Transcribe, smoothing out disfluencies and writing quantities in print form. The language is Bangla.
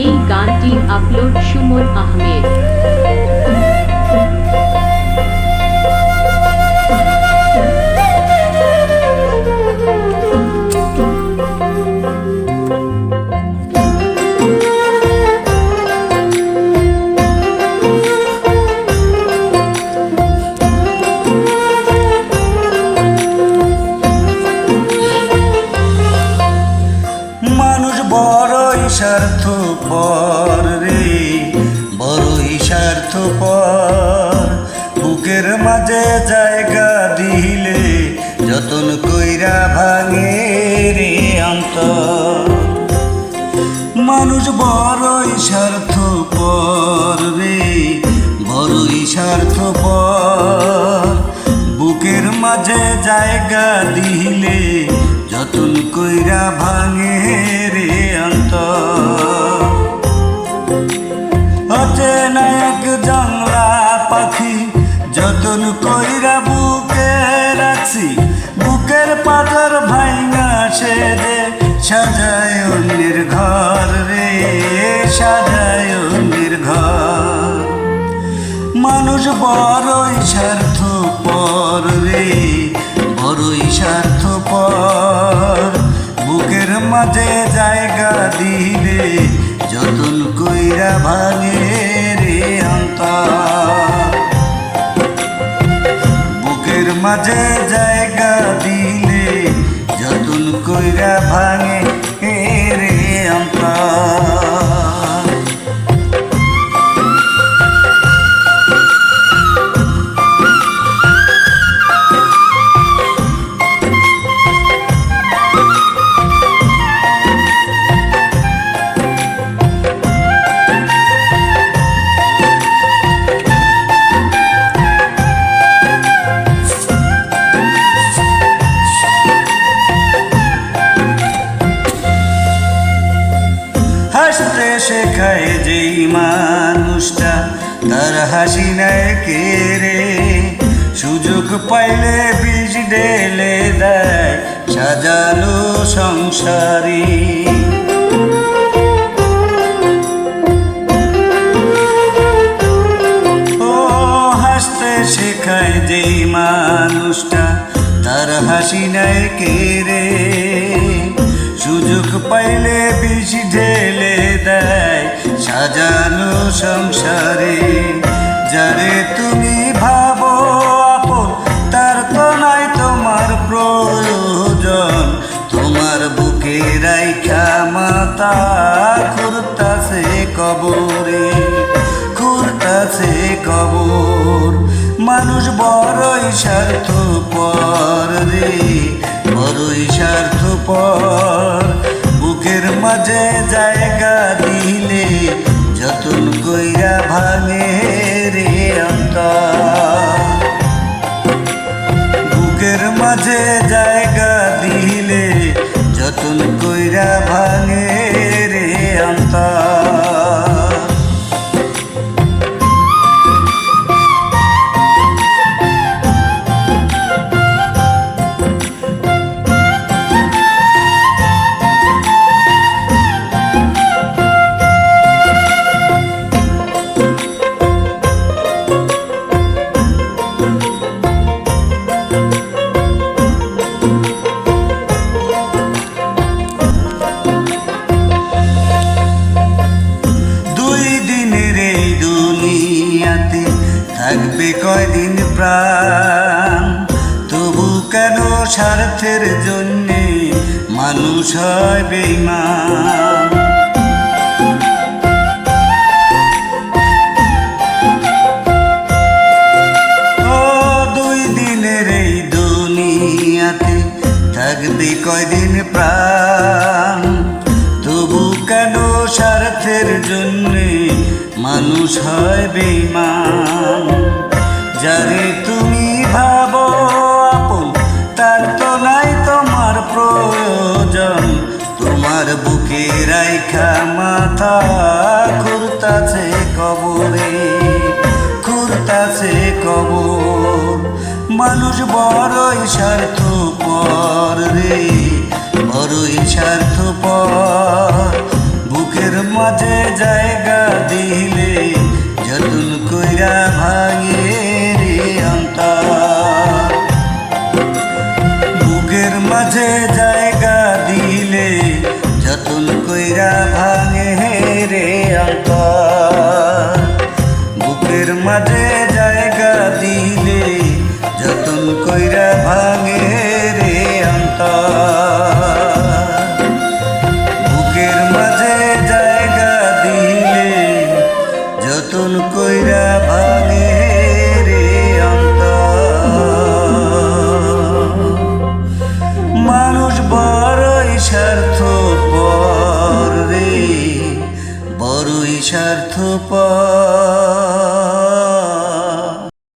এই গানটি আপলোড সুমন আহমেদ। বড়ই স্বার্থপর রে, বড়ই স্বার্থপর। বুকের মাঝে জায়গা দিলে যতন কইরা ভাঙে রে অন্তর। মানুষ বড়ই স্বার্থপর রে, বড়ই স্বার্থপর। বুকের মাঝে জায়গা দিলে যতন কইরা ভাঙে রে অন্তর। অচেনা এক জংলা পাখি যতন কইরা বুকে রাখছি, বুকের পাথর ভাঙা সে যে সাজায় অন্যের ঘর রে, সাজায় অন্যের ঘর। মানুষ বড়ই স্বার্থপর রে, বড়ই স্বার্থপর। বুকের মাঝে জায়গা দিলে যতন কইরা ভাঙে রে অন্তর। বুকের মাঝে জায়গা দিলে যতন কইরা ভাঙে রে অন্তর। হাসতে শেখায় যেই মানুষটা তার হাসি নেয় কে রে, সুযোগ পাইলে বিষ ঢেলে দেয় সাজালো সংসারী। ও হাসতে শেখায় যেই মানুষটা তার হাসি নেয় কে রে, সুযোগ পাইলে বিষ ঢেলে দেয় সাজানো সংসারে। যারে তুমি ভাবো আপন তার তো নাই তোমার প্রয়োজন, তোমার বুকে রাইখা মাথা খুঁড়তাছে কবরে, খুঁড়তাছে কবর। মানুষ বড়ই স্বার্থপর রে, বড়ই স্বার্থপর। বুকের মাঝে জায়গা দিলে যতন কইরা ভাঙে রে অন্তর। বুকের মাঝে জায়গা দিলে যতন কইরা ভাঙে রে অন্তর। থাকবে কয়দিন প্রাণ, তবু কেন স্বার্থের জন্যে মানুষ হয় বেঈমান। ও দুই দিনের এই দুনিয়াতে থাকবে কয়দিন প্রাণ, তবু কেন স্বার্থের জন্যে মানুষ হয় বেঈমান। যারে তুমি ভাবো আপন তার তো নাই তোমার প্রয়োজন, তোমার বুকে রাইখা মাথা খুঁড়তাছে কবরে, খুঁড়তাছে কবর। মানুষ বড়ই স্বার্থপর রে, বড়ই স্বার্থপর। বুকের মাঝে মাঝে